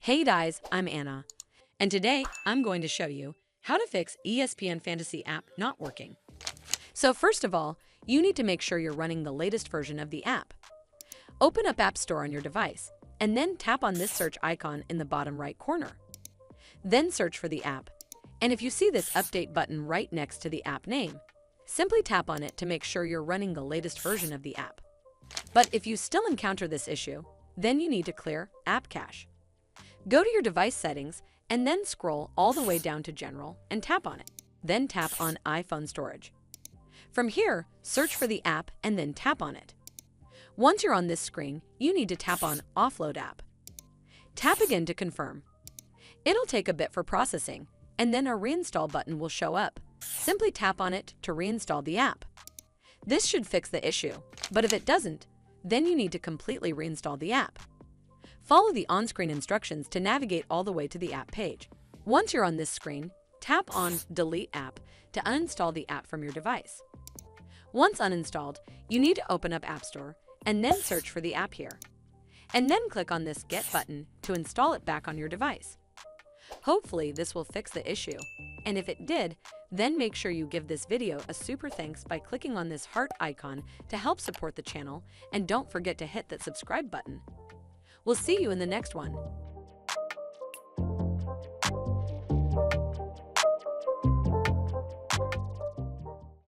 Hey guys, I'm Anna, and today I'm going to show you how to fix ESPN Fantasy app not working. So first of all, you need to make sure you're running the latest version of the app. Open up App Store on your device, and then tap on this search icon in the bottom right corner. Then search for the app, and if you see this update button right next to the app name, simply tap on it to make sure you're running the latest version of the app. But if you still encounter this issue, then you need to clear App Cache. Go to your device settings and then scroll all the way down to General and tap on it. Then tap on iPhone Storage. From here, search for the app and then tap on it. Once you're on this screen, you need to tap on Offload App. Tap again to confirm. It'll take a bit for processing, and then a Reinstall button will show up. Simply tap on it to reinstall the app. This should fix the issue, but if it doesn't, then you need to completely reinstall the app. Follow the on-screen instructions to navigate all the way to the app page. Once you're on this screen, tap on Delete App to uninstall the app from your device. Once uninstalled, you need to open up App Store and then search for the app here. And then click on this Get button to install it back on your device. Hopefully this will fix the issue, and if it did, then make sure you give this video a super thanks by clicking on this heart icon to help support the channel, and don't forget to hit that subscribe button. We'll see you in the next one.